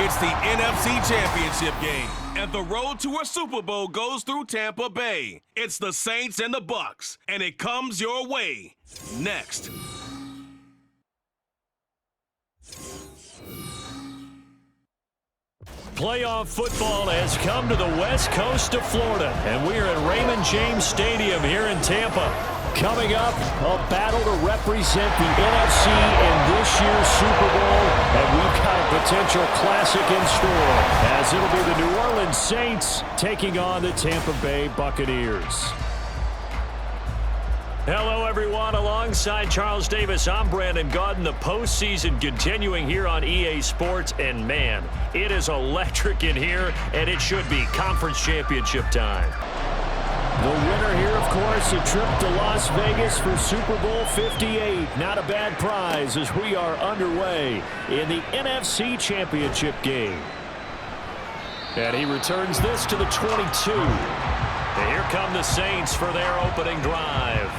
It's the NFC Championship game, and the road to a Super Bowl goes through Tampa Bay. It's the Saints and the Bucs, and it comes your way next. Playoff football has come to the west coast of Florida, and we are at Raymond James Stadium here in Tampa. Coming up, a battle to represent the NFC in this year's Super Bowl, and we've got a potential classic in store, as it'll be the New Orleans Saints taking on the Tampa Bay Buccaneers. Hello, everyone. Alongside Charles Davis, I'm Brandon Gaudin. The postseason continuing here on EA Sports, and man, it is electric in here, and it should be conference championship time. The winner here, of course, a trip to Las Vegas for Super Bowl 58. Not a bad prize as we are underway in the NFC Championship game. And he returns this to the 22. And here come the Saints for their opening drive.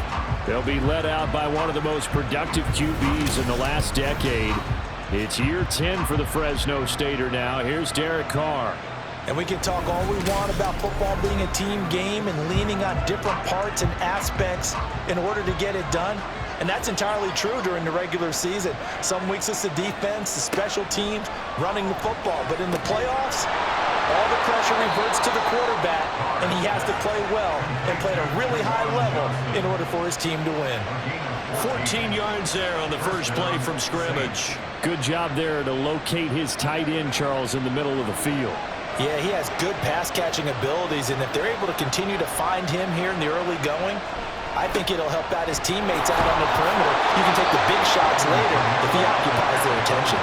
They'll be led out by one of the most productive QBs in the last decade. It's year 10 for the Fresno Stater now. Here's Derek Carr. And we can talk all we want about football being a team game and leaning on different parts and aspects in order to get it done. And that's entirely true during the regular season. Some weeks it's the defense, the special teams, running the football. But in the playoffs, all the pressure reverts to the quarterback, and he has to play well and play at a really high level in order for his team to win. 14 yards there on the first play from scrimmage. Good job there to locate his tight end, Charles, in the middle of the field. Yeah, he has good pass-catching abilities, and if they're able to continue to find him here in the early going, I think it'll help out his teammates out on the perimeter. You can take the big shots later if he occupies their attention.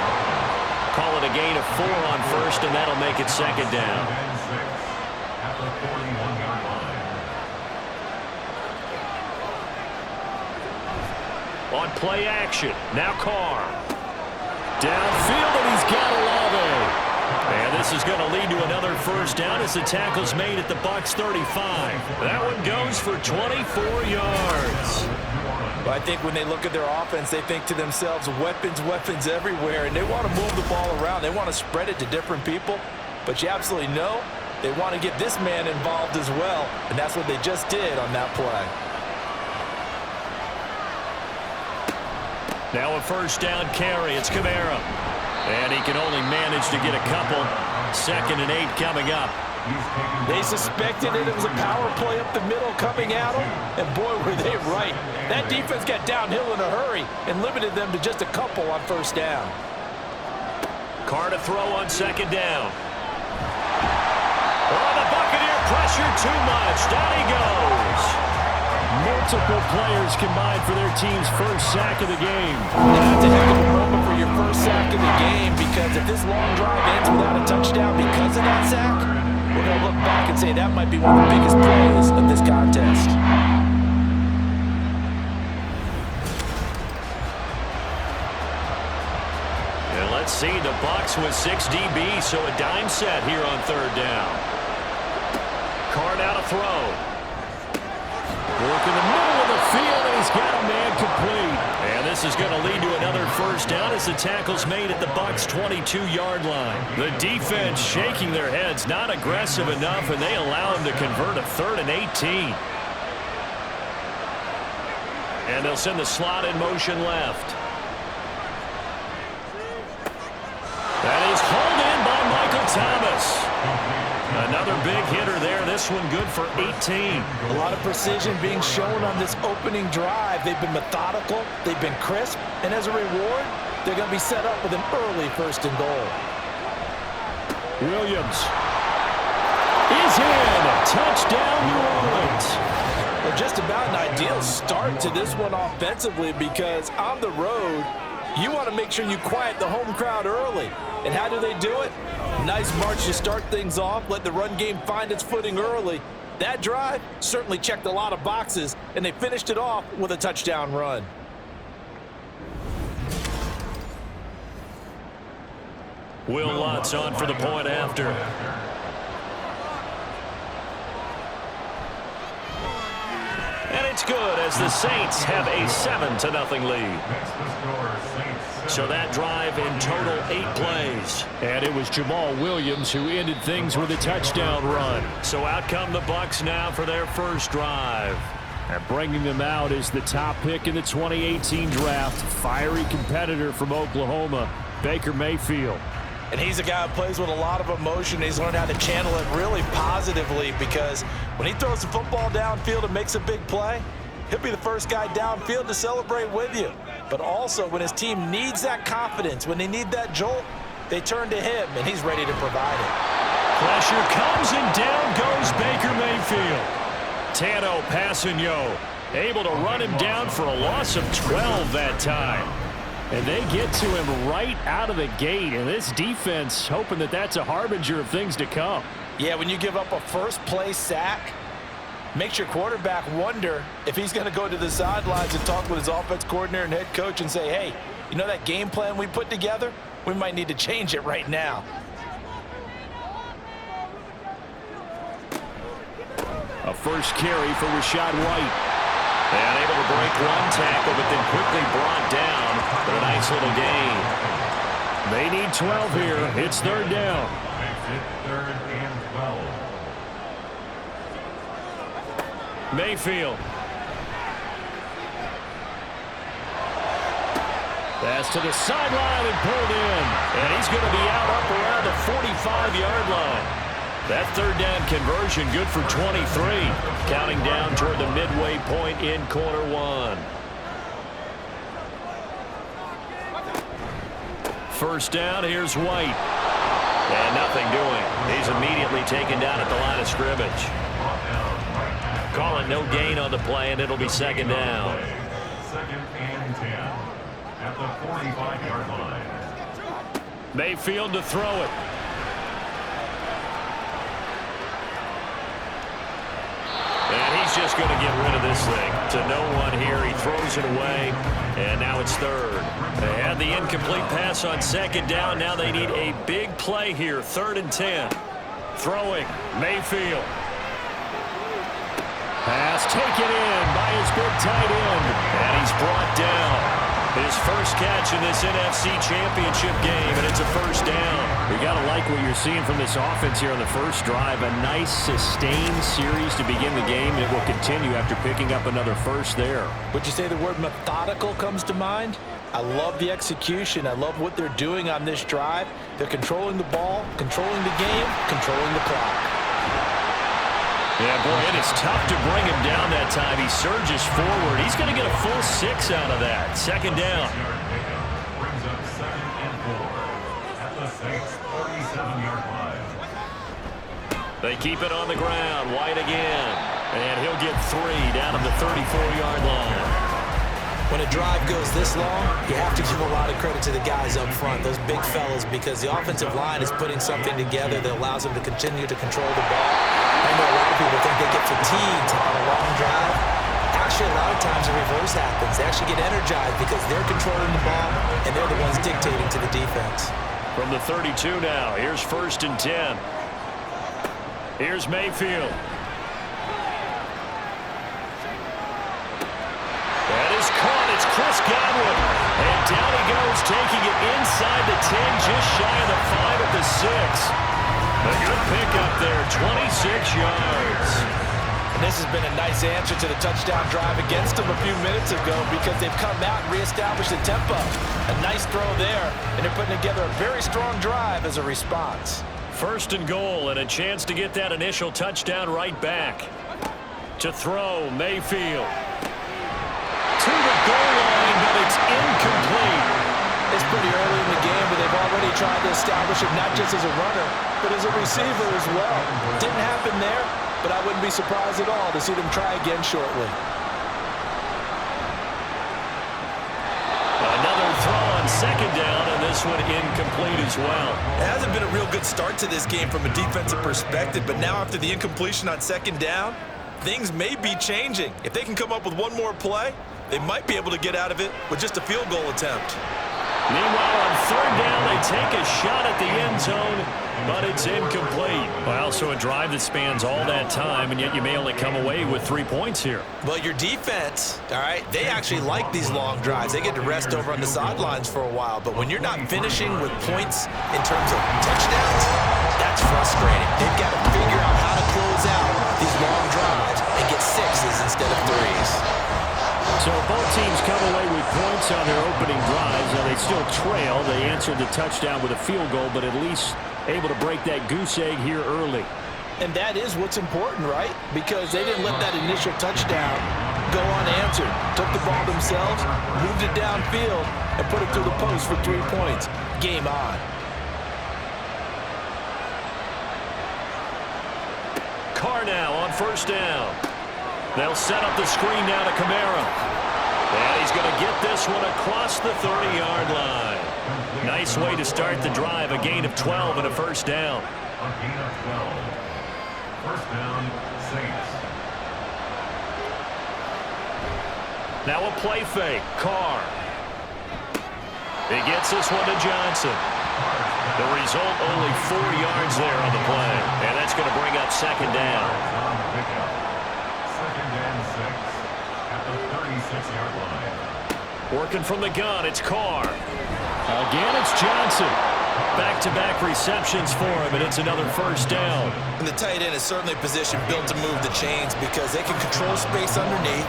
Call it a gain of 4 on first, and that'll make it second down. On play action, now Carr. Downfield, and he's got Olave. And this is going to lead to another first down as the tackle's made at the Bucs 35. That one goes for 24 yards. Well, I think when they look at their offense, they think to themselves, weapons, weapons everywhere, and they want to move the ball around. They want to spread it to different people, but you absolutely know they want to get this man involved as well, and that's what they just did on that play. Now a first down carry. It's Kamara. And he can only manage to get a couple. 2nd and 8 coming up. They suspected it was a power play up the middle coming at them, and boy, were they right. That defense got downhill in a hurry and limited them to just a couple on first down. Carr to throw on 2nd down. Oh, the Buccaneer pressure too much. Down he goes. Multiple players combined for their team's first sack of the game. That's a heck of a moment for your first sack of the game, because if this long drive ends without a touchdown because of that sack, we're going to look back and say that might be one of the biggest plays of this contest. And let's see, the Bucs with 6 DBs, so a dime set here on 3rd down. Carr now to throw. Work in the middle of the field, and he's got a man complete. And this is going to lead to another first down as the tackle's made at the Bucs' 22-yard line. The defense shaking their heads, not aggressive enough, and they allow him to convert a 3rd and 18. And they'll send the slot in motion left. That is hauled in by Michael Thomas. Another big hitter there. This one good for 18. A lot of precision being shown on this opening drive. They've been methodical. They've been crisp. And as a reward, they're going to be set up with an early 1st and goal. Williams is in. Touchdown, New Orleans. Well, just about an ideal start to this one offensively, because on the road, you want to make sure you quiet the home crowd early. And how do they do it? Nice march to start things off. Let the run game find its footing early. That drive certainly checked a lot of boxes, and they finished it off with a touchdown run. Will Lutz on for the point after. And it's good as the Saints have a 7-0 lead. So that drive in total 8 plays. And it was Jamal Williams who ended things with a touchdown run. So out come the Bucs now for their first drive. And bringing them out is the top pick in the 2018 draft, fiery competitor from Oklahoma, Baker Mayfield. And he's a guy who plays with a lot of emotion. He's learned how to channel it really positively, because when he throws the football downfield and makes a big play, he'll be the first guy downfield to celebrate with you. But also, when his team needs that confidence, when they need that jolt, they turn to him, and he's ready to provide it. Pressure comes, and down goes Baker Mayfield. Tano Passanio able to run him down for a loss of 12 that time. And they get to him right out of the gate, and this defense hoping that that's a harbinger of things to come. Yeah, when you give up a first-place sack, makes your quarterback wonder if he's going to go to the sidelines and talk with his offense coordinator and head coach and say, hey, you know that game plan we put together? We might need to change it right now. A first carry for Rachaad White. And able to break one tackle, but then quickly brought down for a nice little gain. They need 12 here. It's third down. Third and 12. Mayfield. Pass to the sideline and pulled in. And he's going to be out up around the 45-yard line. That third down conversion good for 23. Counting down toward the midway point in quarter one. First down, here's White. And nothing doing. He's immediately taken down at the line of scrimmage. Calling no gain on the play, and it'll be second down. Second and 10 at the 45-yard line. Mayfield to throw it. And he's just going to get rid of this thing. To no one here. He throws it away. And now it's third. They had the incomplete pass on second down. Now they need a big play here. Third and 10. Throwing. Mayfield. Pass taken in by his big tight end. And he's brought down. His first catch in this NFC Championship game, and it's a first down. You got to like what you're seeing from this offense here on the first drive. A nice, sustained series to begin the game, and it will continue after picking up another first there. Would you say the word methodical comes to mind? I love the execution. I love what they're doing on this drive. They're controlling the ball, controlling the game, controlling the clock. Yeah, boy, it is tough to bring him down that time. He surges forward. He's going to get a full 6 out of that. Second down. Brings up 2nd and 4 at the Saints' 47-yard line. They keep it on the ground. White again. And he'll get 3 down at the 34-yard line. When a drive goes this long, you have to give a lot of credit to the guys up front, those big fellas, because the offensive line is putting something together that allows them to continue to control the ball. I know a lot of people think they get fatigued on a long drive. Actually, a lot of times the reverse happens. They actually get energized because they're controlling the ball, and they're the ones dictating to the defense. From the 32 now, here's first and 10. Here's Mayfield. That is caught. It's Chris Godwin. And down he goes, taking it inside the 10, just shy of the 5 at the 6. A good pickup there, 26 yards. And this has been a nice answer to the touchdown drive against them a few minutes ago, because they've come out and reestablished the tempo. A nice throw there, and they're putting together a very strong drive as a response. First and goal, and a chance to get that initial touchdown right back. To throw, Mayfield. To the goal line, but it's incomplete. It's pretty early in the game, but they've already tried to establish it not just as a runner, but as a receiver as well. Didn't happen there, but I wouldn't be surprised at all to see them try again shortly. Another throw on second down, and this one incomplete as well. It hasn't been a real good start to this game from a defensive perspective, but now after the incompletion on second down, things may be changing. If they can come up with one more play, they might be able to get out of it with just a field goal attempt. Meanwhile, on third down, they take a shot at the end zone, but it's incomplete. Well, so a drive that spans all that time, and yet you may only come away with 3 points here. Well, your defense, all right, they actually like these long drives. They get to rest over on the sidelines for a while, but when you're not finishing with points in terms of touchdowns, that's frustrating. They've got to figure out how to close out these long drives and get sixes instead of threes. So both teams come away with points on their opening drives. Now they still trail. They answered the touchdown with a field goal, but at least able to break that goose egg here early. And that is what's important, right? Because they didn't let that initial touchdown go unanswered. Took the ball themselves, moved it downfield, and put it through the post for 3 points. Game on. Carr now on first down. They'll set up the screen now to Kamara. And he's going to get this one across the 30-yard line. Nice way to start the drive. A gain of 12 and a first down. A gain of 12. First down, Saints. Now a play fake. Carr. He gets this one to Johnson. The result, only 4 yards there on the play. And that's going to bring up second down. Second and 6 at the 36-yard line. Working from the gun, it's Carr. Again, it's Johnson. Back-to-back receptions for him, and it's another first down. And the tight end is certainly a position built to move the chains because they can control space underneath.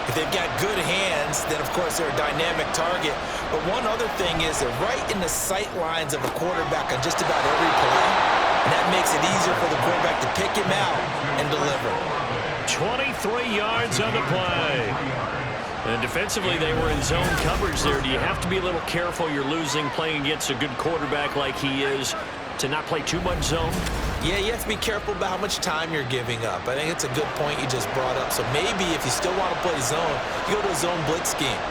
If they've got good hands, then, of course, they're a dynamic target. But one other thing is they're right in the sight lines of a quarterback on just about every play. And that makes it easier for the quarterback to pick him out and deliver. 23 yards on the play. And defensively, they were in zone coverage there. Do you have to be a little careful? You're losing playing against a good quarterback like he is to not play too much zone? Yeah, you have to be careful about how much time you're giving up. I think it's a good point you just brought up. So maybe if you still want to play zone, you go to a zone blitz scheme.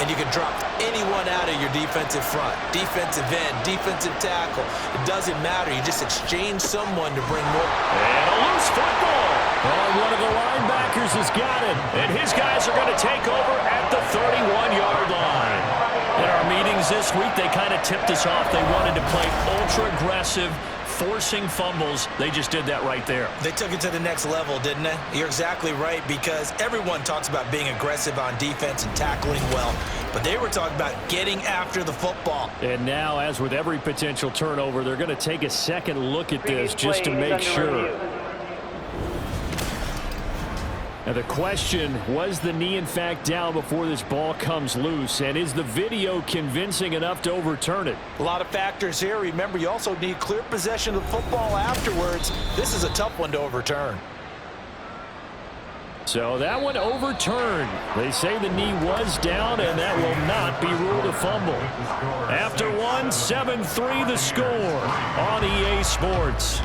And you can drop anyone out of your defensive front. Defensive end, defensive tackle. It doesn't matter. You just exchange someone to bring more. And a loose football. Oh, one of the linebackers has got it. And his guys are going to take over at the 31-yard line. In our meetings this week, they kind of tipped us off. They wanted to play ultra-aggressive, forcing fumbles. They just did that right there. They took it to the next level, didn't they? You're exactly right, because everyone talks about being aggressive on defense and tackling well, but they were talking about getting after the football. And now, as with every potential turnover, they're going to take a second look at this just to make sure. Now the question, was the knee in fact down before this ball comes loose? And is the video convincing enough to overturn it? A lot of factors here. Remember, you also need clear possession of the football afterwards. This is a tough one to overturn. So that one overturned. They say the knee was down, and that will not be ruled a fumble. After one, 7-3 the score on EA Sports.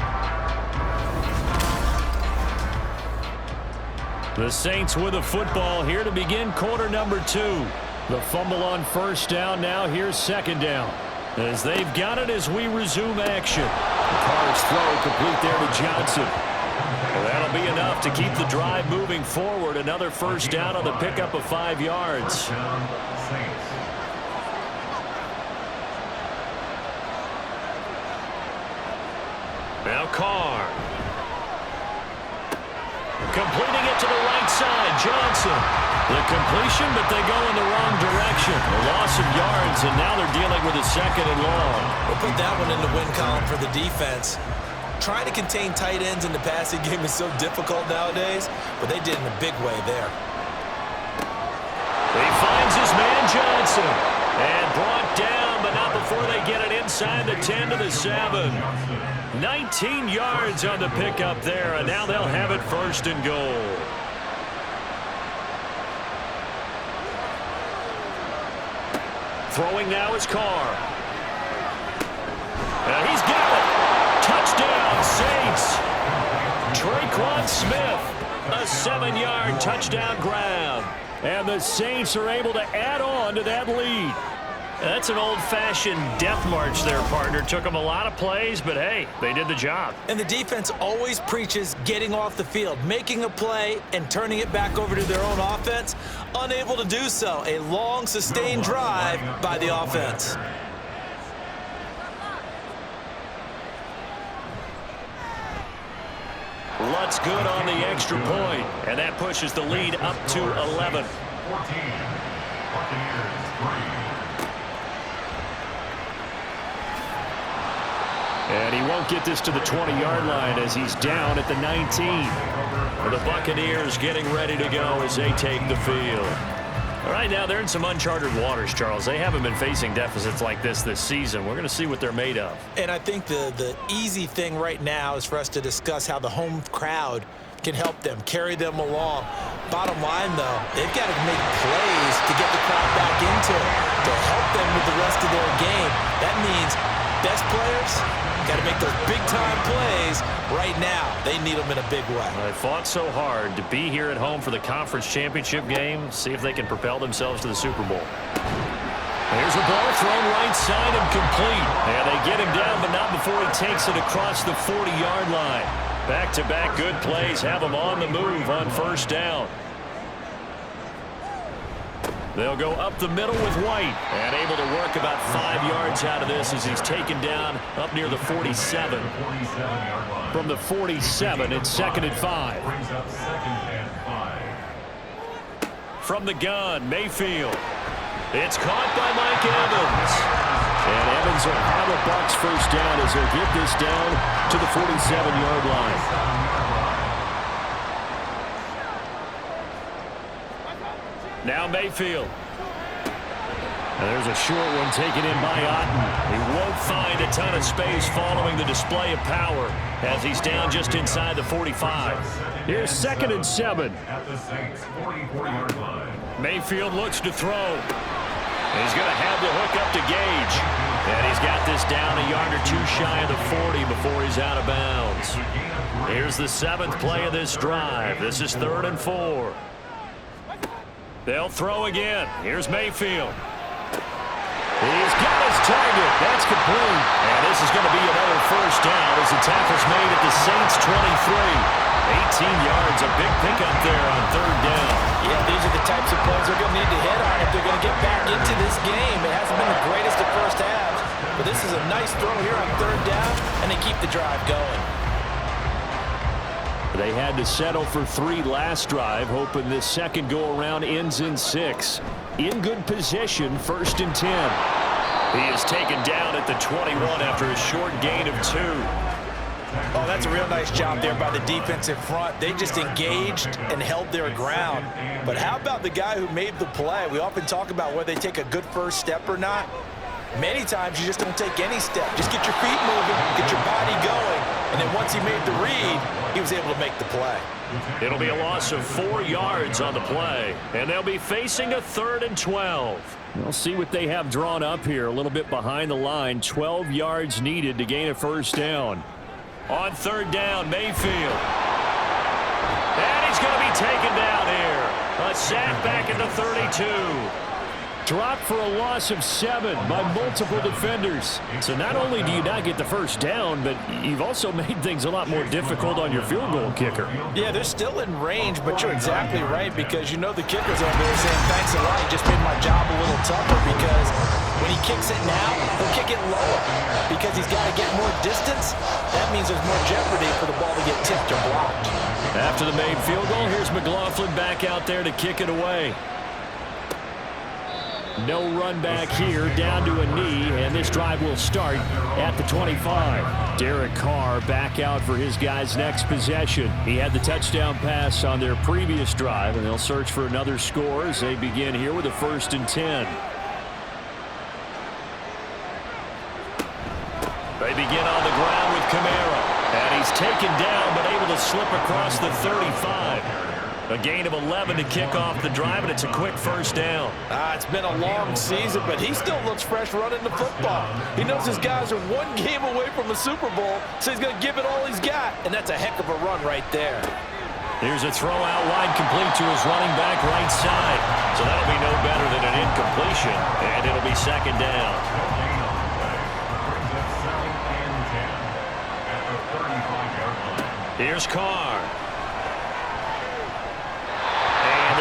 The Saints with a football here to begin quarter number 2. The fumble on first down. Now here's second down. As they've got it as we resume action. Carr's throw complete there to Johnson. Well, that'll be enough to keep the drive moving forward. Another first down on the pickup of 5 yards. Now Carr. Completing it to the right side, Johnson. The completion, but they go in the wrong direction. A loss of yards, and now they're dealing with a second and long. We'll put that one in the win column for the defense. Trying to contain tight ends in the passing game is so difficult nowadays, but they did in a big way there. He finds his man Johnson. And brought down, but not before they get it inside the 10 to the 7. 19 yards on the pickup there, and now they'll have it first and goal. Throwing now is Carr. And he's got it. Touchdown, Saints. Traquan Smith, a 7-yard touchdown grab. And the Saints are able to add on to that lead. That's an old-fashioned death march there, partner. Took them a lot of plays, but hey, they did the job. And the defense always preaches getting off the field, making a play, and turning it back over to their own offense. Unable to do so. A long, sustained drive by the offense. Lutz good on the extra point, and that pushes the lead up to 11. 14. Buccaneers 3. And he won't get this to the 20-yard line as he's down at the 19. And the Buccaneers getting ready to go as they take the field. All right, now they're in some uncharted waters, Charles. They haven't been facing deficits like this season. We're going to see what they're made of. And I think the easy thing right now is for us to discuss how the home crowd can help them, carry them along. Bottom line, though, they've got to make plays to get the crowd back into it, to help them with the rest of their game. That means best players got to make those big-time plays right now. They need them in a big way. They fought so hard to be here at home for the conference championship game. See if they can propel themselves to the Super Bowl. Here's a ball thrown right side and complete. And they get him down, but not before he takes it across the 40-yard line. Back-to-back good plays have him on the move on first down. They'll go up the middle with White, and able to work about 5 yards out of this as he's taken down up near the 47. From the 47, it's 2nd and 5. Brings up 2nd and 5. From the gun, Mayfield. It's caught by Mike Evans. And Evans will have a Bucs first down as he'll get this down to the 47-yard line. Now Mayfield. And there's a short one taken in by Otten. He won't find a ton of space following the display of power as he's down just inside the 45. Here's 2nd and 7. At the Saints 44-yard line. Mayfield looks to throw. He's going to have the hook up to Gage. And he's got this down a yard or two shy of the 40 before he's out of bounds. Here's the 7th play of this drive. This is 3rd and 4. They'll throw again. Here's Mayfield. He's got his target. That's complete. And this is going to be another first down as the tackle's made at the Saints 23. 18 yards, a big pickup there on 3rd down. Yeah, these are the types of plays they're going to need to hit on if they're going to get back into this game. It hasn't been the greatest at first halves, but this is a nice throw here on 3rd down, and they keep the drive going. They had to settle for 3 last drive, hoping this second go-around ends in 6. In good position, 1st and 10. He is taken down at the 21 after a short gain of 2. Oh, that's a real nice job there by the defense in front. They just engaged and held their ground. But how about the guy who made the play? We often talk about whether they take a good first step or not. Many times you just don't take any step. Just get your feet moving, get your body going, and then once he made the read, he was able to make the play. It'll be a loss of 4 yards on the play, and they'll be facing a 3rd and 12. We'll see what they have drawn up here, a little bit behind the line. 12 yards needed to gain a first down. On 3rd down, Mayfield. And he's going to be taken down here. A sack back at the 32. Dropped for a loss of 7 by multiple defenders. So not only do you not get the first down, but you've also made things a lot more difficult on your field goal kicker. Yeah, they're still in range, but you're exactly right because you know the kicker's over there saying, thanks a lot, you just made my job a little tougher because when he kicks it now, he'll kick it lower because he's got to get more distance. That means there's more jeopardy for the ball to get tipped or blocked. After the made field goal, here's McLaughlin back out there to kick it away. No run back here, down to a knee, and this drive will start at the 25. Derek Carr back out for his guys' next possession. He had the touchdown pass on their previous drive, and they'll search for another score as they begin here with a 1st and 10. They begin on the ground with Kamara, and he's taken down but able to slip across the 35. A gain of 11 to kick off the drive, and it's a quick first down. It's been a long season, but he still looks fresh running the football. He knows his guys are 1 game away from a Super Bowl, so he's going to give it all he's got, and that's a heck of a run right there. Here's a throw out wide complete to his running back right side. So that'll be no better than an incompletion, and it'll be 2nd down. Here's Carr.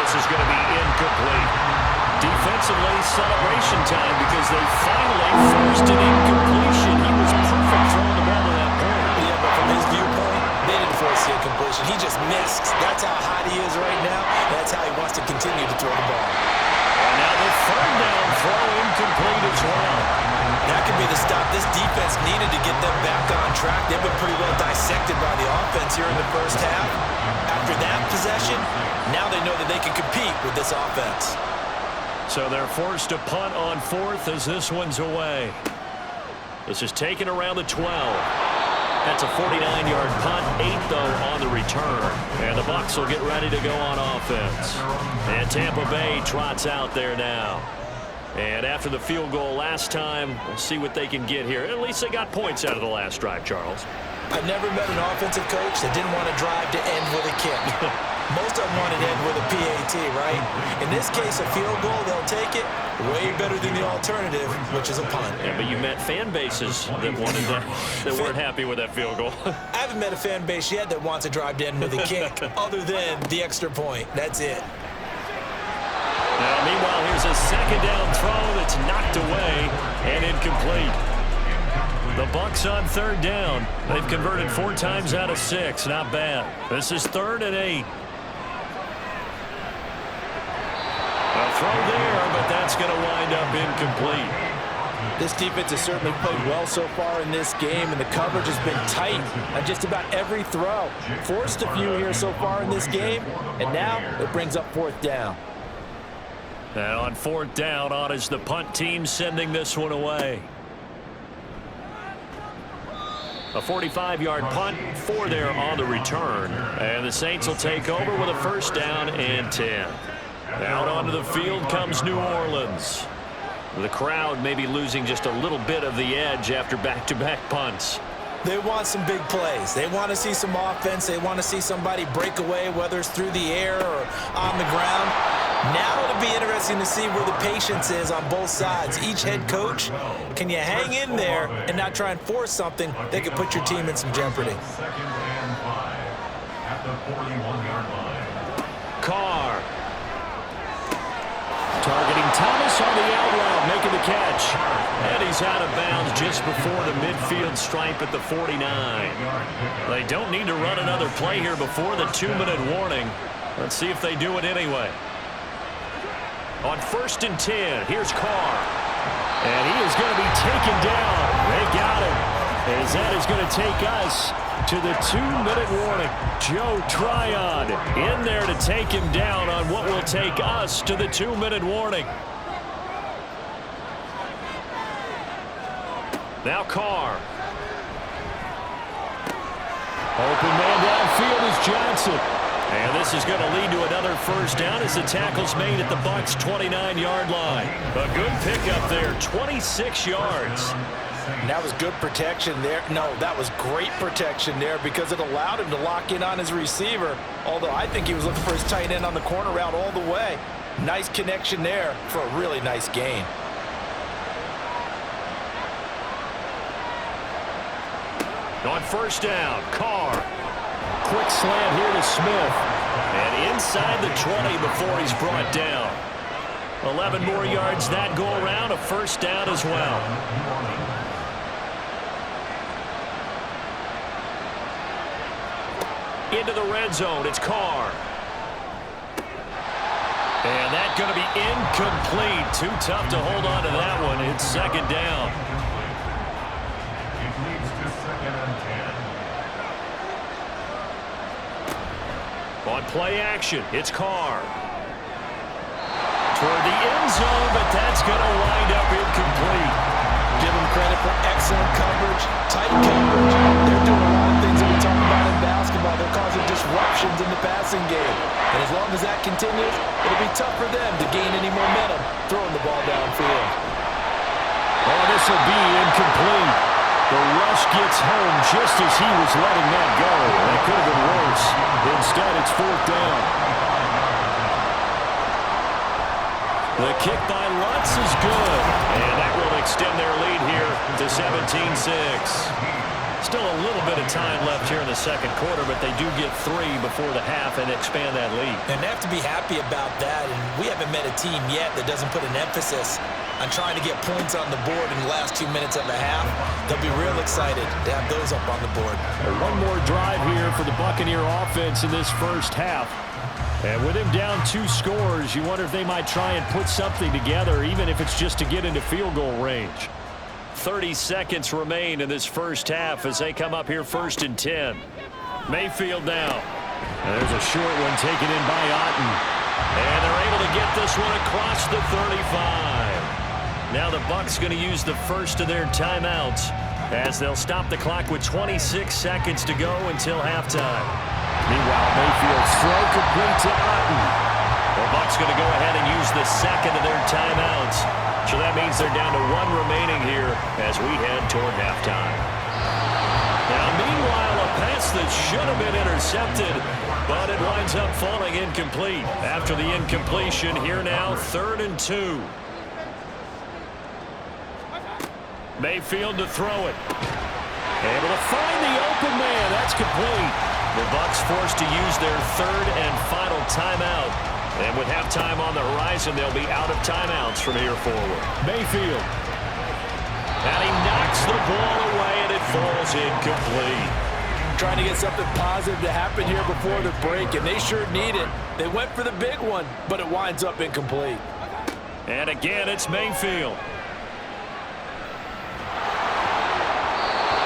Is going to be incomplete. Defensively, celebration time because they finally forced an incompletion. He was perfect throwing the ball to that point. Yeah, but from his viewpoint, they didn't force to see a completion. He just missed. That's how hot he is right now. That's how he wants to continue to throw the ball. And now the third down throw incomplete as well. That could be the stop this defense needed to get them back on track. They've been pretty well dissected by the offense here in the first half. After that possession, now they know that they can compete with this offense. So they're forced to punt on fourth as this one's away. This is taken around the 12. That's a 49-yard punt, 8 though on the return. And the Bucs will get ready to go on offense. And Tampa Bay trots out there now. And after the field goal last time, we'll see what they can get here. At least they got points out of the last drive, Charles. I've never met an offensive coach that didn't want to drive to end with a kick. Most of them want to end with a PAT, right? In this case, a field goal, they'll take it. Way better than the alternative, which is a punt. Yeah, but you met fan bases that wanted that weren't happy with that field goal. I haven't met a fan base yet that wants to drive to end with a kick, other than the extra point. That's it. Now, meanwhile, here's a second down throw that's knocked away and incomplete. The Bucs on third down. They've converted 4 times out of 6. Not bad. This is 3rd and 8. A throw there, but that's going to wind up incomplete. This defense has certainly played well so far in this game, and the coverage has been tight on just about every throw. Forced a few here so far in this game, and now it brings up 4th down. And on 4th down, on is the punt team sending this one away. A 45-yard punt, 4 there on the return. And the Saints will take over with a 1st down and 10. Out onto the field comes New Orleans. The crowd may be losing just a little bit of the edge after back-to-back punts. They want some big plays. They want to see some offense. They want to see somebody break away, whether it's through the air or on the ground. Now it'll be interesting to see where the patience is on both sides. Each head coach, can you hang in there and not try and force something that could put your team in some jeopardy? 2nd and 5 at the 41-yard line. Carr. Targeting Thomas on the out route, making the catch. And he's out of bounds just before the midfield stripe at the 49. They don't need to run another play here before the 2-minute warning. Let's see if they do it anyway. On 1st and 10, here's Carr. And he is going to be taken down. They got him. As that is going to take us to the 2-minute warning. Joe Tryon in there to take him down on what will take us to the 2-minute warning. Now Carr. Open man downfield is Johnson. And this is going to lead to another 1st down as the tackle's made at the Bucs' 29-yard line. A good pickup there, 26 yards. And that was good protection there. No, that was great protection there because it allowed him to lock in on his receiver. Although I think he was looking for his tight end on the corner route all the way. Nice connection there for a really nice gain. On 1st down, Carr. Quick slant here to Smith. And inside the 20 before he's brought down. 11 more yards that go around, a 1st down as well. Into the red zone, it's Carr. And that's going to be incomplete. Too tough to hold on to that one. It's 2nd down. It leads to 2nd and 10. On play action, it's Carr. Toward the end zone, but that's going to wind up incomplete. Give them credit for excellent coverage, tight coverage. They're doing a lot of things that we talk about in basketball. They're causing disruptions in the passing game. And as long as that continues, it'll be tough for them to gain any momentum throwing the ball downfield. Oh, this will be incomplete. The rush gets home just as he was letting that go. That could have been worse. Instead, it's 4th down. The kick by Lutz is good. And that will extend their lead here to 17-6. Still a little bit of time left here in the second quarter, but they do get 3 before the half and expand that lead. And they have to be happy about that, and we haven't met a team yet that doesn't put an emphasis on trying to get points on the board in the last 2 minutes of the half. They'll be real excited to have those up on the board. One more drive here for the Buccaneer offense in this first half. And with him down 2 scores, you wonder if they might try and put something together, even if it's just to get into field goal range. 30 seconds remain in this first half as they come up here 1st and 10. Mayfield now. And there's a short one taken in by Otten. And they're able to get this one across the 35. Now the Bucs going to use the first of their timeouts as they'll stop the clock with 26 seconds to go until halftime. Meanwhile, Mayfield's throw complete to Otten. The Bucs going to go ahead and use the second of their timeouts. So that means they're down to 1 remaining here as we head toward halftime. Now, meanwhile, a pass that should have been intercepted, but it winds up falling incomplete. After the incompletion, here now, 3rd and 2. Mayfield to throw it. Able to find the open man. That's complete. The Bucs forced to use their 3rd and final timeout. And with halftime on the horizon, they'll be out of timeouts from here forward. Mayfield. And he knocks the ball away, and it falls incomplete. Trying to get something positive to happen here before the break, and they sure need it. They went for the big one, but it winds up incomplete. And again, it's Mayfield.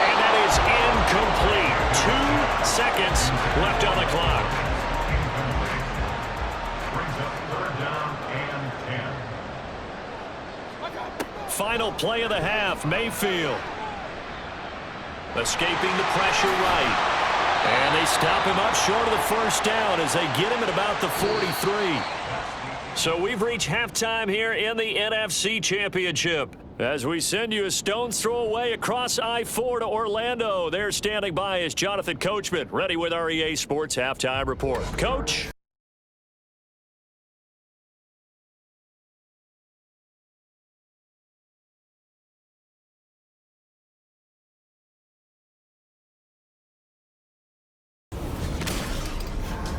And that is incomplete. 2 seconds left on the clock. Final play of the half, Mayfield. Escaping the pressure right. And they stop him up short of the first down as they get him at about the 43. So we've reached halftime here in the NFC Championship. As we send you a stone's throw away across I-4 to Orlando. There standing by is Jonathan Coachman, ready with our EA Sports Halftime Report. Coach?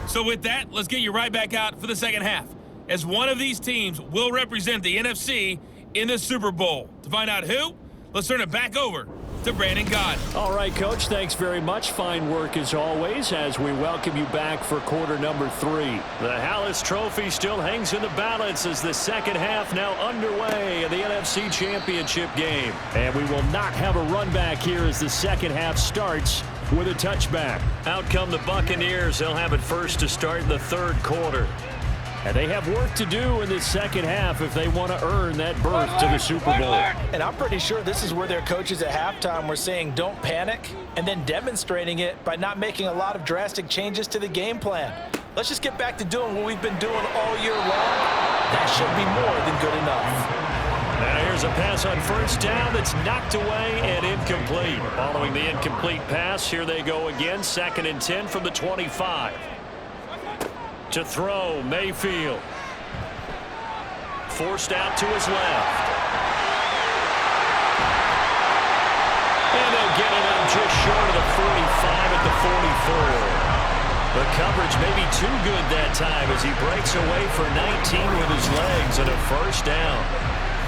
So with that, let's get you right back out for the second half, as one of these teams will represent the NFC in the Super Bowl. To find out who, let's turn it back over to Brandon Gaudin. All right, Coach, thanks very much. Fine work as always as we welcome you back for quarter number 3. The Hallis Trophy still hangs in the balance as the second half now underway in the NFC Championship game. And we will not have a run back here as the second half starts with a touchback. Out come the Buccaneers. They'll have it first to start in the 3rd quarter. And they have work to do in the second half if they want to earn that berth to the Super Bowl. And I'm pretty sure this is where their coaches at halftime were saying don't panic, and then demonstrating it by not making a lot of drastic changes to the game plan. Let's just get back to doing what we've been doing all year long. That should be more than good enough. Now here's a pass on first down that's knocked away and incomplete. Following the incomplete pass, here they go again. 2nd and 10 from the 25. To throw, Mayfield. Forced out to his left. And they'll get it up just short of the 45 at the 44. The coverage may be too good that time as he breaks away for 19 with his legs and a first down.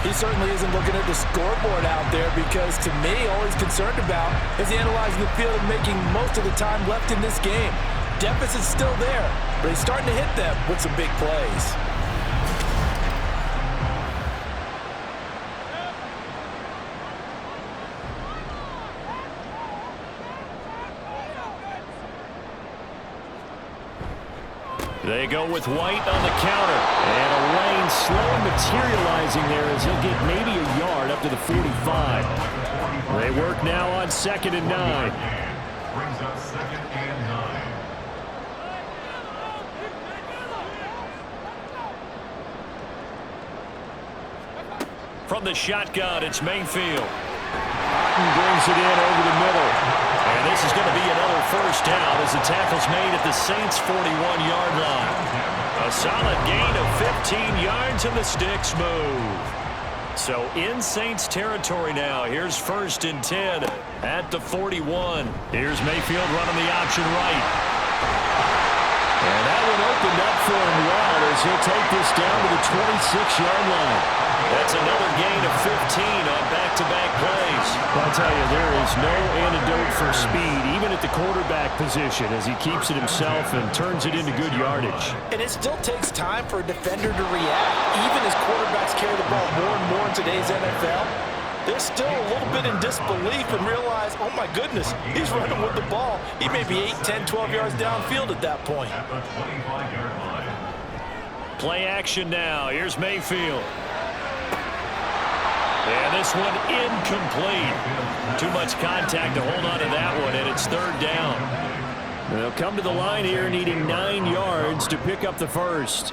He certainly isn't looking at the scoreboard out there because, to me, all he's concerned about is analyzing the field and making most of the time left in this game. Deficit's still there, but he's starting to hit them with some big plays. They go with White on the counter. And a lane slowly materializing there as he'll get maybe a yard up to the 45. They work now on 2nd and 9. Brings up 2nd and 9. From the shotgun, it's Mayfield. Otten brings it in over the middle. And this is going to be another first down as the tackle's made at the Saints' 41-yard line. A solid gain of 15 yards and the sticks move. So in Saints territory now. Here's 1st and 10 at the 41. Here's Mayfield running the option right. And that one opened up for him well as he'll take this down to the 26-yard line. That's another gain of 15 on back-to-back plays. I'll tell you, there is no antidote for speed, even at the quarterback position, as he keeps it himself and turns it into good yardage. And it still takes time for a defender to react. Even as quarterbacks carry the ball more and more in today's NFL, they're still a little bit in disbelief and realize, oh my goodness, he's running with the ball. He may be 8, 10, 12 yards downfield at that point. At the 25-yard line. Play action now. Here's Mayfield. And this one incomplete. Too much contact to hold on to that one, and it's 3rd down. They'll come to the line here needing 9 yards to pick up the first.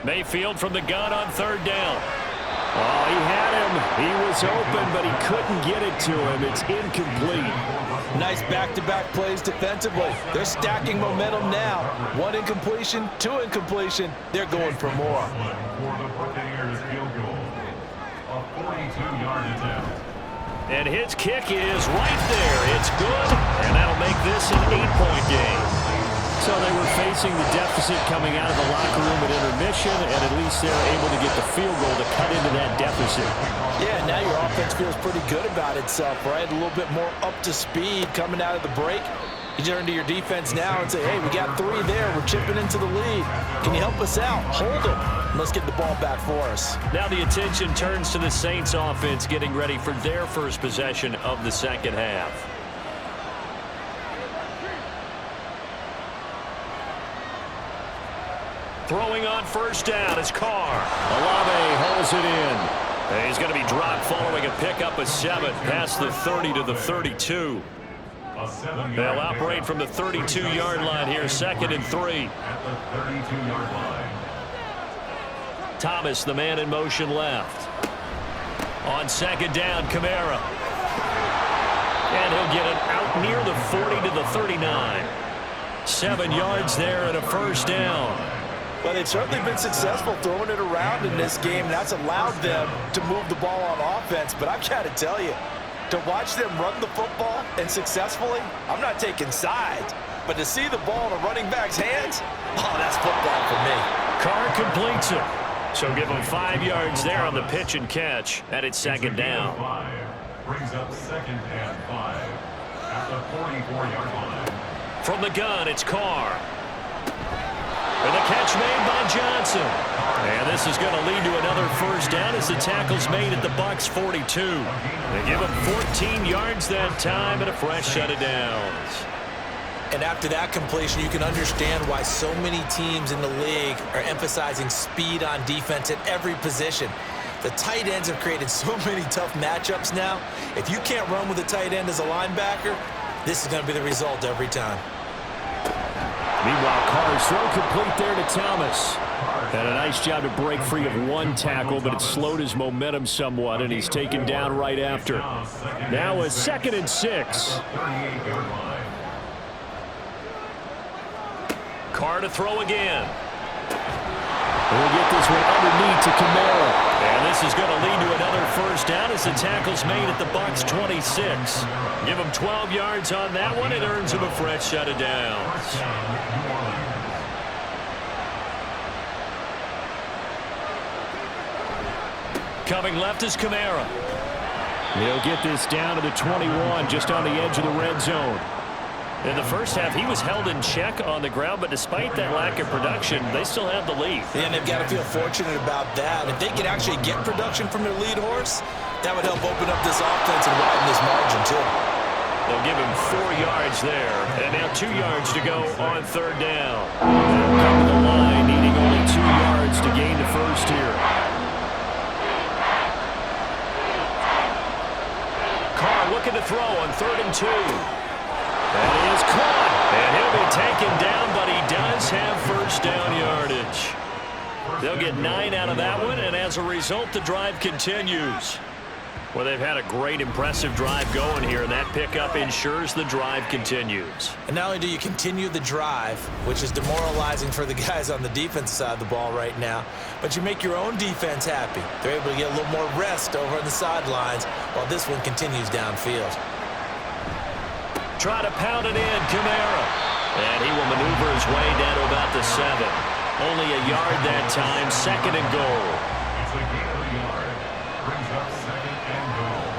Mayfield from the gun on 3rd down. Oh, he had him. He was open, but he couldn't get it to him. It's incomplete. Nice back-to-back plays defensively. They're stacking momentum now. 1 incompletion, 2 incompletion. They're going for more. For the Buccaneers field goal. A 42-yard attempt. And his kick is right there. It's good, and that'll make this an 8-point game. So they were facing the deficit coming out of the locker room at intermission, and at least they're able to get the field goal to cut into that deficit. Yeah, now your offense feels pretty good about itself, right? A little bit more up to speed coming out of the break. You turn to your defense now and say, hey, we got 3 there. We're chipping into the lead. Can you help us out? Hold them. Let's get the ball back for us. Now the attention turns to the Saints offense getting ready for their first possession of the second half. Throwing on 1st down is Carr. Olave holds it in. And he's going to be dropped following a pickup of 7 past the 30 to the 32. They'll operate from the 32-yard line here, 2nd and 3. At the 32-yard line. Thomas, the man in motion left. On 2nd down, Kamara. And he'll get it out near the 40 to the 39. 7 yards there and a 1st down. Well, they've certainly been successful throwing it around in this game, and that's allowed them to move the ball on offense. But I've got to tell you, to watch them run the football and successfully, I'm not taking sides. But to see the ball in a running back's hands, oh, that's football for me. Carr completes it. So give him 5 yards there on the pitch and catch, and it's 2nd down. 5 brings up 2nd and 5 at the 44-yard line. From the gun, it's Carr. And the catch made by Johnson. And this is going to lead to another 1st down as the tackle's made at the Bucs 42. They give him 14 yards that time and a fresh set of downs. And after that completion, you can understand why so many teams in the league are emphasizing speed on defense at every position. The tight ends have created so many tough matchups now. If you can't run with a tight end as a linebacker, this is going to be the result every time. Meanwhile, Carr's throw complete there to Thomas. Had a nice job to break free of 1 tackle, but it slowed his momentum somewhat, and he's taken down right after. Now a 2nd and 6. Carr to throw again. We'll get this one underneath to Kamara. And this is going to lead to another 1st down as the tackle's made at the Bucs 26. Give him 12 yards on that one. It earns him a fresh set of downs. Coming left is Kamara. He'll get this down to the 21, just on the edge of the red zone. In the first half, he was held in check on the ground, but despite that lack of production, they still have the lead. And they've got to feel fortunate about that. If they could actually get production from their lead horse, that would help open up this offense and widen this margin, too. They'll give him 4 yards there, and now 2 yards to go on 3rd down. They'll come to the line, needing only 2 yards to gain the first here. Carr looking to throw on 3rd and 2. That is caught, and he'll be taken down, but he does have 1st down yardage. They'll get 9 out of that one, and as a result, the drive continues. Well, they've had a great, impressive drive going here, and that pickup ensures the drive continues. And not only do you continue the drive, which is demoralizing for the guys on the defensive side of the ball right now, but you make your own defense happy. They're able to get a little more rest over on the sidelines while this one continues downfield. Try to pound it in, Kamara. And he will maneuver his way down to about the 7. Only a yard that time, 2nd and goal. It's a gain of a yard. Brings up 2nd and goal.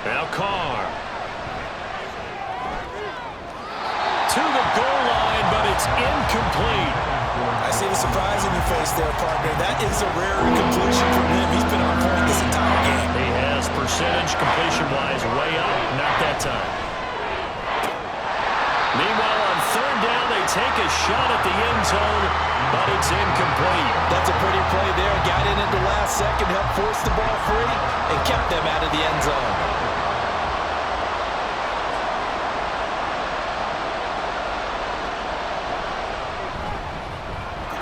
Now Carr. To the goal line, but it's incomplete. I see the surprise in your face there, partner. That is a rare completion from him. He's been on point this entire game. He has percentage completion-wise way up, not that time. Meanwhile, on 3rd down, they take a shot at the end zone, but it's incomplete. That's a pretty play there. Got in at the last second, helped force the ball free, and kept them out of the end zone.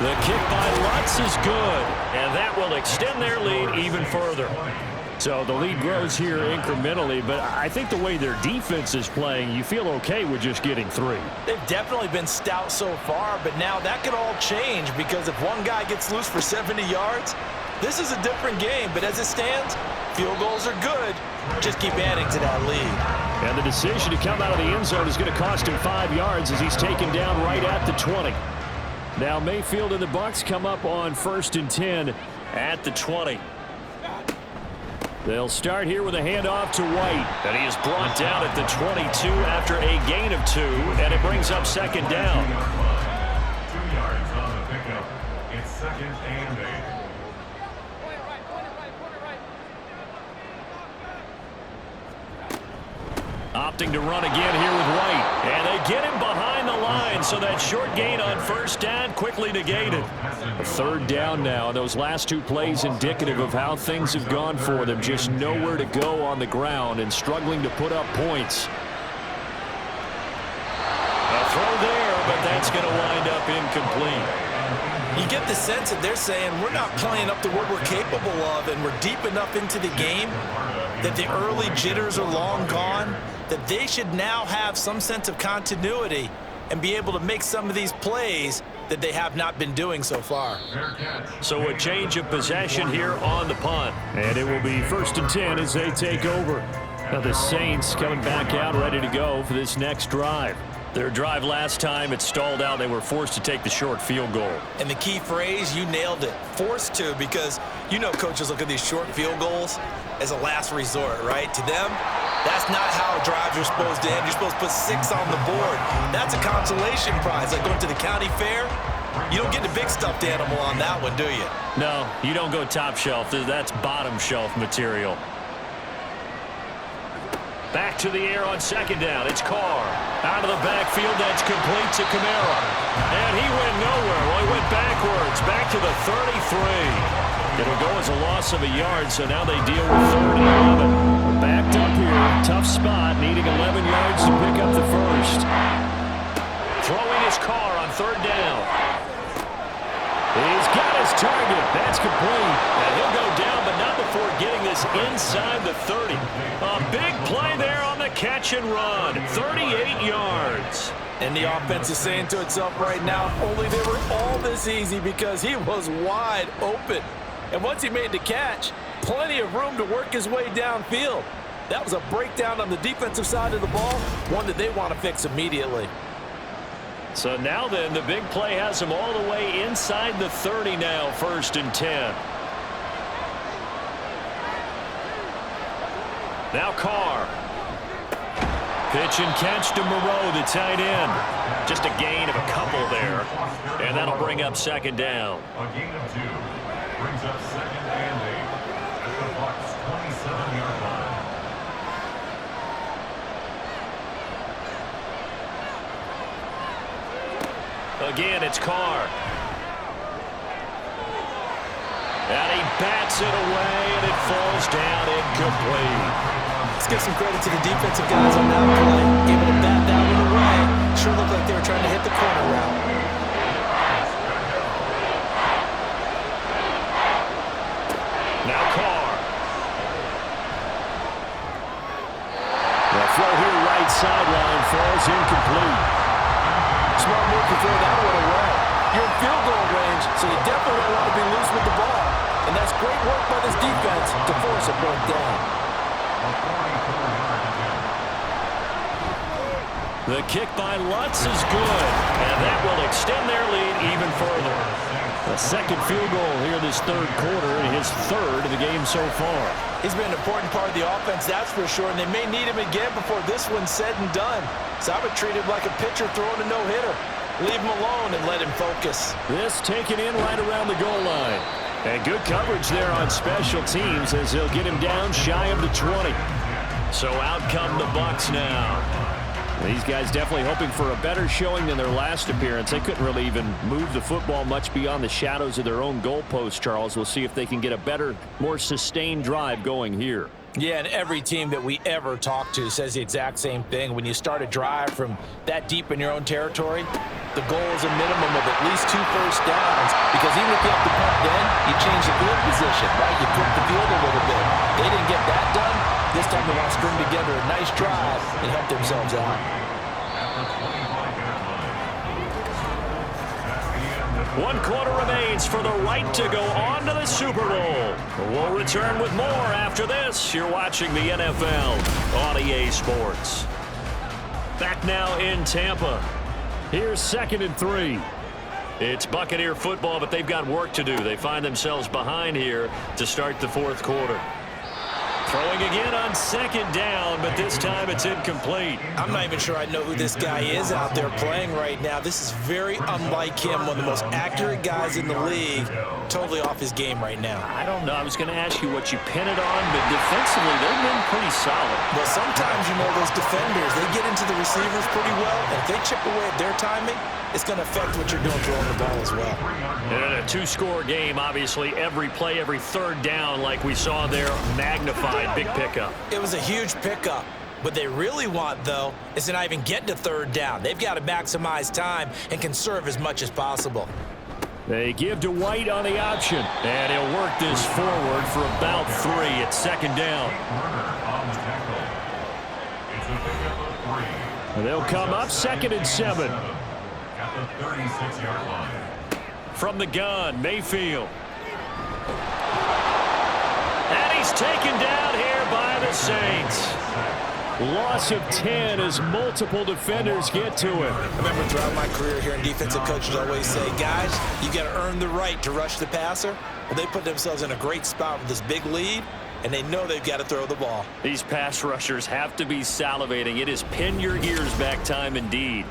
The kick by Lutz is good, and that will extend their lead even further. So the lead grows here incrementally, but I think the way their defense is playing, you feel okay with just getting 3. They've definitely been stout so far, but now that could all change because if one guy gets loose for 70 yards, this is a different game. But as it stands, field goals are good. Just keep adding to that lead. And the decision to come out of the end zone is going to cost him 5 yards as he's taken down right at the 20. Now Mayfield and the Bucs come up on 1st and 10 At the 20. They'll start here with a handoff to White. And he is brought down at the 22 after a gain of 2, and it brings up 2nd down. 2 yards on the pickup. It's 2nd and 8. Opting to run again here with White. And they get him behind the line, so that short gain on 1st down quickly negated. A 3rd down now, and those last 2 plays indicative of how things have gone for them. Just nowhere to go on the ground and struggling to put up points. A throw there, but that's going to wind up incomplete. You get the sense that they're saying we're not playing up to what we're capable of, and we're deep enough into the game that the early jitters are long gone, that they should now have some sense of continuity and be able to make some of these plays that they have not been doing so far. So a change of possession here on the punt. And it will be 1st and 10 as they take over. Now the Saints coming back out ready to go for this next drive. Their drive last time, it stalled out. They were forced to take the short field goal. And the key phrase, you nailed it, forced to, because you know coaches look at these short field goals as a last resort, right? To them, that's not how drives are supposed to end. You're supposed to put 6 on the board. That's a consolation prize, like going to the county fair. You don't get the big stuffed animal on that one, do you? No, you don't go top shelf. That's bottom shelf material. Back to the air on 2nd down. It's Carr. Out of the backfield, that's complete to Kamara. And he went nowhere. Well, he went backwards. Back to the 33. It'll go as a loss of a yard, so now they deal with 3rd and 11. Backed up here. Tough spot. Needing 11 yards to pick up the first. Throwing his Carr on 3rd down. He's got his target. That's complete. And he'll go down, but not before getting this inside the 30. A big play there on the catch and run. 38 yards. And the offense is saying to itself right now, only they were all this easy because he was wide open. And once he made the catch, plenty of room to work his way downfield. That was a breakdown on the defensive side of the ball, one that they want to fix immediately. So now then, the big play has him all the way inside the 30 now, 1st and 10. Now Carr. Pitch and catch to Moreau, the tight end. Just a gain of a couple there. And that'll bring up 2nd down. A gain of 2 brings up 2nd and 8 at the Bucs' 27-yard line. Again, it's Carr. And he bats it away, and it falls down incomplete. Let's give some credit to the defensive guys on that play. Able to bat that one away. Sure looked like they were trying to hit the corner route. Now Carr. The throw here right sideline falls incomplete. Smart move to throw that one away. You're in field goal So you definitely don't want to be loose with the ball. And that's great work by this defense to force a point down. The kick by Lutz is good, and that will extend their lead even further. The second field goal here in this third quarter, and his third of the game so far. He's been an important part of the offense, that's for sure, and they may need him again before this one's said and done. So I would treat him like a pitcher throwing a no-hitter. Leave him alone and let him focus. This taken in right around the goal line. And good coverage there on special teams as they'll get him down shy of the 20. So out come the Bucs now. These guys definitely hoping for a better showing than their last appearance. They couldn't really even move the football much beyond the shadows of their own goalpost, Charles. We'll see if they can get a better, more sustained drive going here. Yeah, and every team that we ever talk to says the exact same thing. When you start a drive from that deep in your own territory, the goal is a minimum of at least 2 first downs, because even if you have to punt then, you change the field position, right? You flip the field a little bit. They didn't get that done. This time they want to string together a nice drive and help themselves out. 1 quarter remains for the right to go on to the Super Bowl. We'll return with more after this. You're watching the NFL on EA Sports. Back now in Tampa. Here's 2nd and 3. It's Buccaneer football, but they've got work to do. They find themselves behind here to start the 4th quarter. Throwing again on 2nd down, but this time it's incomplete. I'm not even sure I know who this guy is out there playing right now. This is very unlike him, one of the most accurate guys in the league. Totally off his game right now. I don't know. I was going to ask you what you pin it on, but defensively they've been pretty solid. Well, sometimes, you know, those defenders, they get into the receivers pretty well, and if they chip away at their timing, it's going to affect what you're doing throwing the ball as well. And a 2-score game, obviously, every play, every 3rd down, like we saw there, magnified, big pickup. It was a huge pickup. What they really want, though, is to not even get to 3rd down. They've got to maximize time and conserve as much as possible. They give to White on the option, and he'll work this forward for about 3 at 2nd down. And they'll come up 2nd and 7. At the 36-yard line. From the gun, Mayfield. And he's taken down here by the Saints. Loss of 10 as multiple defenders get to him. I remember throughout my career here in defensive coaches always say, guys, you got to earn the right to rush the passer. Well, they put themselves in a great spot with this big lead, and they know they've got to throw the ball. These pass rushers have to be salivating. It is pin your ears back time indeed.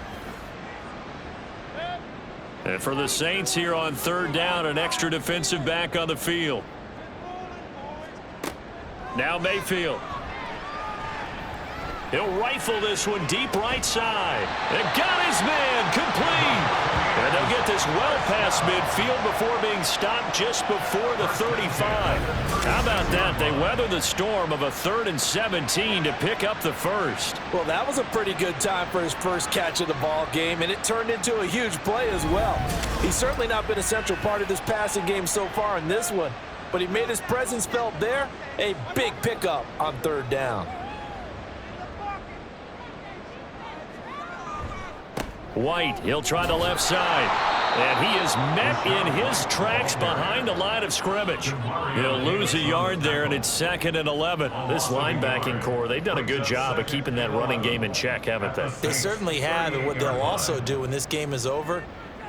And for the Saints here on 3rd down, an extra defensive back on the field. Now Mayfield. He'll rifle this one deep right side. And got his man complete. And they'll get this well past midfield before being stopped just before the 35. How about that? They weather the storm of a 3rd and 17 to pick up the first. Well, that was a pretty good time for his first catch of the ball game, and it turned into a huge play as well. He's certainly not been a central part of this passing game so far in this one, but he made his presence felt there. A big pickup on 3rd down. White, he'll try the left side. And he is met in his tracks behind the line of scrimmage. He'll lose a yard there, and it's 2nd and 11. This linebacking core, they've done a good job of keeping that running game in check, haven't they? They certainly have, and what they'll also do when this game is over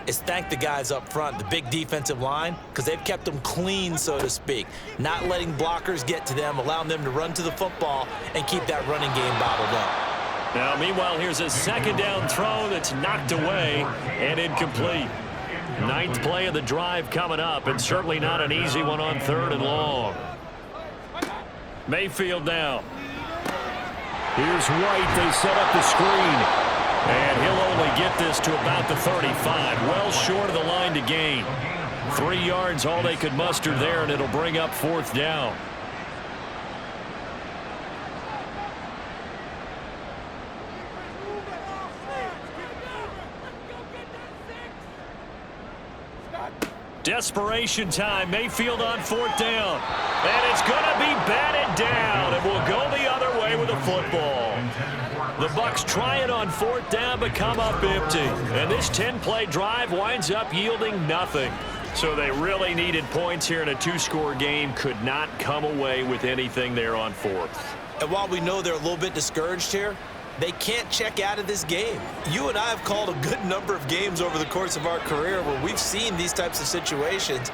is thank the guys up front, the big defensive line, because they've kept them clean, so to speak. Not letting blockers get to them, allowing them to run to the football and keep that running game bottled up. Now, meanwhile, here's a 2nd down throw that's knocked away and incomplete. 9th play of the drive coming up, and certainly not an easy one on 3rd and long. Mayfield now. Here's White. They set up the screen. And he'll only get this to about the 35, well short of the line to gain. 3 yards, all they could muster there, and it'll bring up 4th down. Desperation time. Mayfield on 4th down. And it's going to be batted down. And will go the other way with the football. The Bucs try it on 4th down, but come up empty. And this 10-play drive winds up yielding nothing. So they really needed points here in a two-score game. Could not come away with anything there on fourth. And while we know they're a little bit discouraged here, they can't check out of this game. You and I have called a good number of games over the course of our career where we've seen these types of situations.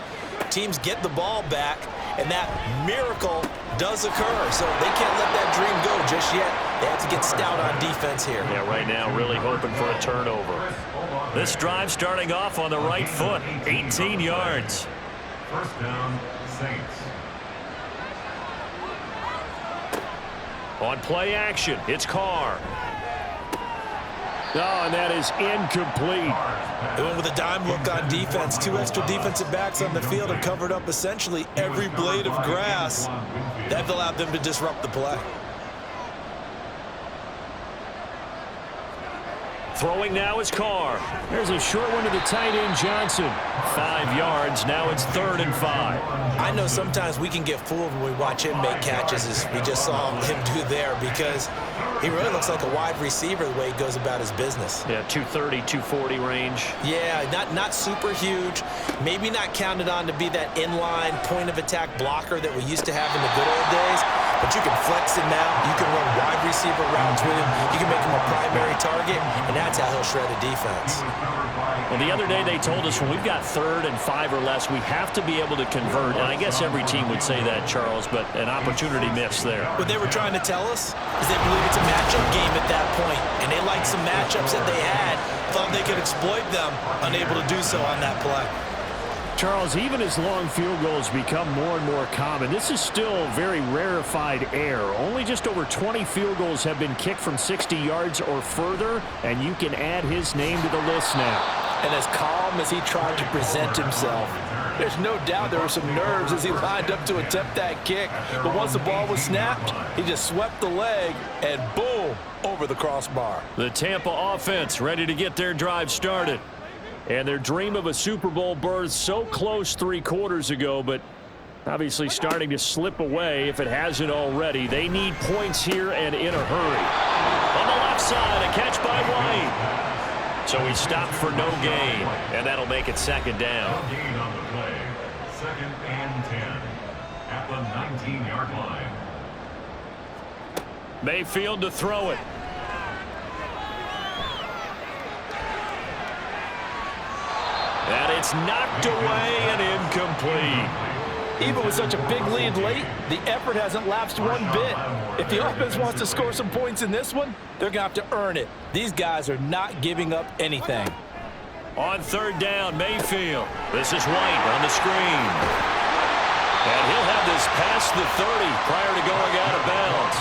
Teams get the ball back, and that miracle does occur. So they can't let that dream go just yet. They have to get stout on defense here. Yeah, right now really hoping for a turnover. This drive starting off on the right foot, 18 yards. First down, Saints. On play action, it's Carr. Oh, and that is incomplete. They went with a dime look on defense. 2 extra defensive backs on the field and covered up essentially every blade of grass. That allowed them to disrupt the play. Throwing now is Carr. There's a short one to the tight end, Johnson. 5 yards. Now it's 3rd and 5. I know sometimes we can get fooled when we watch him make catches, as we just saw him do there, because he really looks like a wide receiver the way he goes about his business. Yeah, 230, 240 range. Yeah, not super huge. Maybe not counted on to be that inline point-of-attack blocker that we used to have in the good old days, but you can flex him out. You can run wide receiver routes with him. You can make him a primary target, and that's how he'll shred a defense. Well, the other day they told us when we've got 3rd and 5 or less, we have to be able to convert. And I guess every team would say that, Charles, but an opportunity missed there. What they were trying to tell us is they believe it's a matchup game at that point, and they liked some matchups that they had, thought they could exploit them, unable to do so on that play. Charles, even as long field goals become more and more common, this is still very rarefied air. Only just over 20 field goals have been kicked from 60 yards or further, and you can add his name to the list now. And as calm as he tried to present himself, there's no doubt there were some nerves as he lined up to attempt that kick. But once the ball was snapped, he just swept the leg and boom, over the crossbar. The Tampa offense ready to get their drive started. And their dream of a Super Bowl berth so close 3 quarters ago, but obviously starting to slip away if it hasn't already. They need points here and in a hurry. On the left side, a catch by White. So he stopped for no gain, and that'll make it 2nd down. Gain on the play. 2nd and 10 at the 19-yard line. Mayfield to throw it. And it's knocked away and incomplete. Even with such a big lead late, the effort hasn't lapsed one bit. If the offense wants to score some points in this one, they're going to have to earn it. These guys are not giving up anything. On 3rd down, Mayfield. This is White on the screen. And he'll have this past the 30 prior to going out of bounds.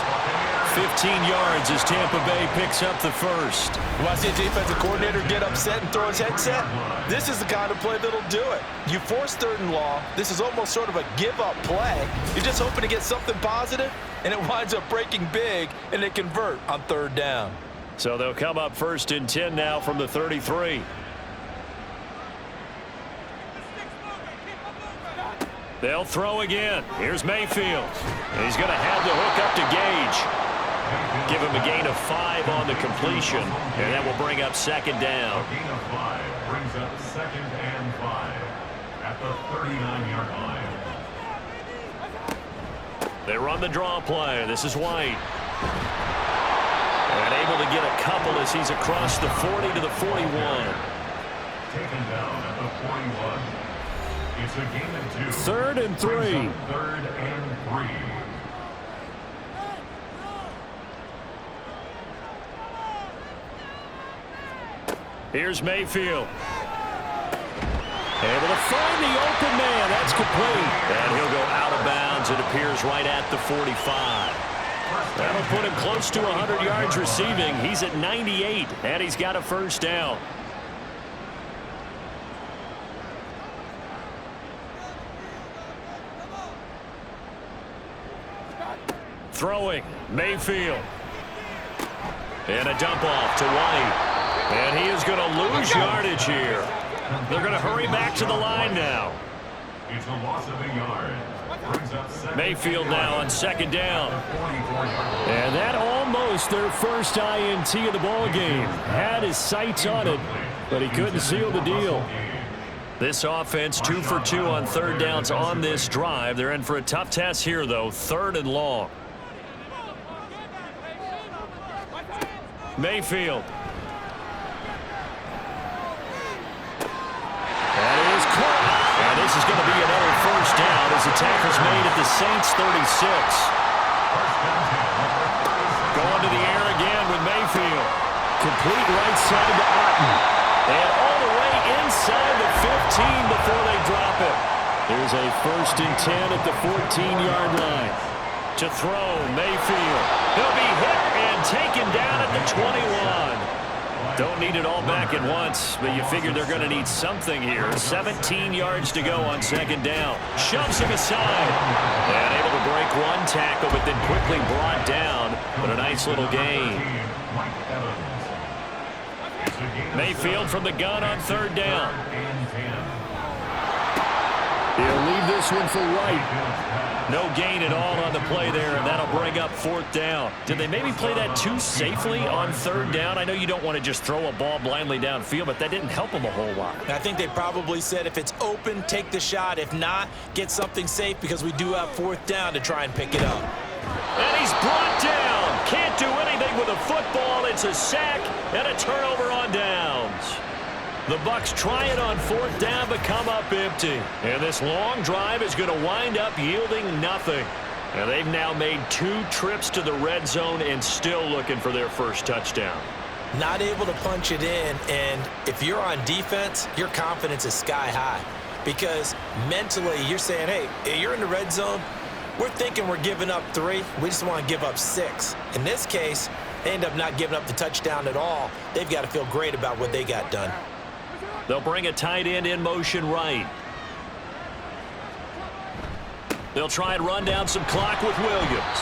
15 yards as Tampa Bay picks up the first. You want to see a defensive coordinator get upset and throw his headset? This is the kind of play that'll do it. You force 3rd and long. This is almost sort of a give-up play. You're just hoping to get something positive, and it winds up breaking big, and they convert on 3rd down. So they'll come up 1st and 10 now from the 33. They'll throw again. Here's Mayfield. He's going to have the hook up to Gage. Give him a gain of 5 on the completion, and that will bring up 2nd down. A gain of 5 brings up 2nd and 5 at the 39-yard line. They run the draw play. This is White. And able to get a couple as he's across the 40 to the 41. Taken down at the 41. It's a gain of 2. 3rd and 3. 3rd and 3. Here's Mayfield. Able to find the open man. That's complete. And he'll go out of bounds. It appears right at the 45. That'll put him close to 100 yards receiving. He's at 98, and he's got a 1st down. Throwing, Mayfield. And a dump off to White. And he is going to lose yardage here. They're going to hurry back to the line now. It's a loss of a yard. Brings up 2nd. Mayfield now on 2nd down. And that almost their first INT of the ball game. Had his sights on it, but he couldn't seal the deal. This offense 2 for 2 on third downs on this drive. They're in for a tough test here, though. 3rd and long. Mayfield. That is caught. And this is going to be another first down as the tackle's made at the Saints 36. Going to the air again with Mayfield. Complete right side to Otten. And all the way inside the 15 before they drop it. There's a 1st and 10 at the 14-yard line. To throw, Mayfield. He'll be hit and taken down at the 21. Don't need it all back at once, but you figure they're going to need something here. 17 yards to go on 2nd down. Shoves him aside. And able to break one tackle, but then quickly brought down. But a nice little gain. Mayfield from the gun on 3rd down. He'll leave this one for White. No gain at all on the play there, and that'll bring up 4th down. Did they maybe play that too safely on 3rd down? I know you don't want to just throw a ball blindly downfield, but that didn't help them a whole lot. I think they probably said if it's open, take the shot. If not, get something safe because we do have 4th down to try and pick it up. And he's brought down. Can't do anything with a football. It's a sack and a turnover on downs. The Bucs try it on 4th down, but come up empty. And this long drive is going to wind up yielding nothing. And they've now made 2 trips to the red zone and still looking for their first touchdown. Not able to punch it in, and if you're on defense, your confidence is sky high. Because mentally, you're saying, hey, you're in the red zone. We're thinking we're giving up 3. We just want to give up 6. In this case, they end up not giving up the touchdown at all. They've got to feel great about what they got done. They'll bring a tight end in motion right. They'll try and run down some clock with Williams.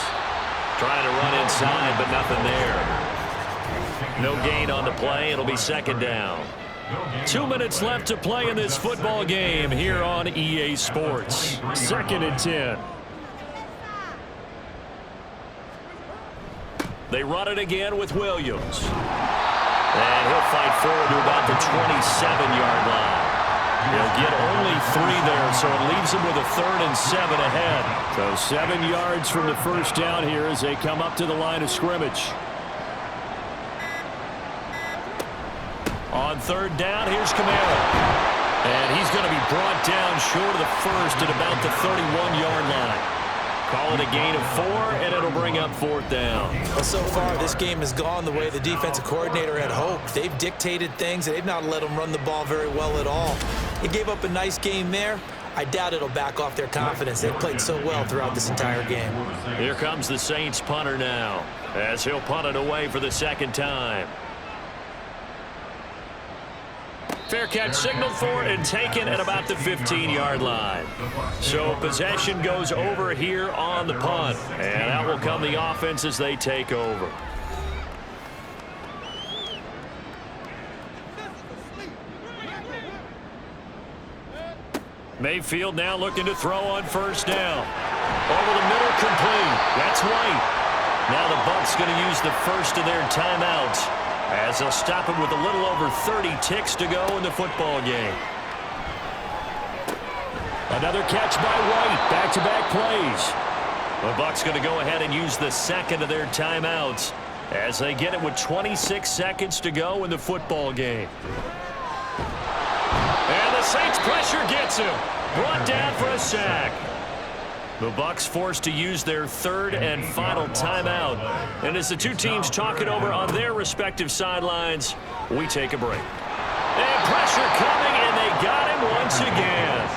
Trying to run inside, but nothing there. No gain on the play. It'll be 2nd down. 2 minutes left to play in this football game here on EA Sports. 2nd and 10. They run it again with Williams. And he'll fight forward to about the 27-yard line. He'll get only 3 there, so it leaves him with a 3rd and 7 ahead. So 7 yards from the first down here as they come up to the line of scrimmage. On 3rd down, here's Kamara. And he's going to be brought down short of the first at about the 31-yard line. Call it a gain of 4, and it'll bring up 4th down. Well, so far, this game has gone the way the defensive coordinator had hoped. They've dictated things. They've not let them run the ball very well at all. They gave up a nice game there. I doubt it'll back off their confidence. They've played so well throughout this entire game. Here comes the Saints punter now, as he'll punt it away for the 2nd time. Fair catch signaled for and taken at about the 15-yard line. So possession goes over here on the punt. And out will come the offense as they take over. Mayfield now looking to throw on 1st down. Over the middle, complete. That's White. Now the Bucs going to use the first of their timeouts, as they'll stop him with a little over 30 ticks to go in the football game. Another catch by White. Back-to-back plays. The Bucs going to go ahead and use the 2nd of their timeouts as they get it with 26 seconds to go in the football game. And the Saints pressure gets him. Brought down for a sack. The Bucs forced to use their 3rd and final timeout. And as the 2 teams talk it over on their respective sidelines, we take a break. And pressure coming, and they got him once again.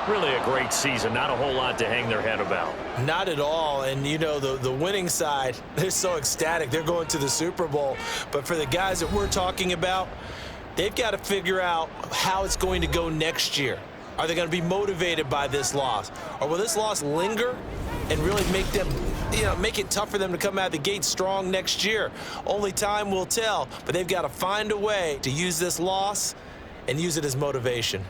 Really a great season. Not a whole lot to hang their head about. Not at all. And, you know, the winning side, they're so ecstatic. They're going to the Super Bowl. But for the guys that we're talking about, they've got to figure out how it's going to go next year. Are they going to be motivated by this loss? Or will this loss linger and really make them, make it tough for them to come out of the gate strong next year? Only time will tell. But they've got to find a way to use this loss and use it as motivation.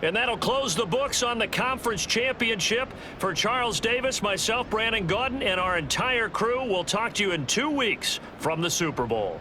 And that'll close the books on the conference championship. For Charles Davis, myself, Brandon Gaudin, and our entire crew, we'll talk to you in 2 weeks from the Super Bowl.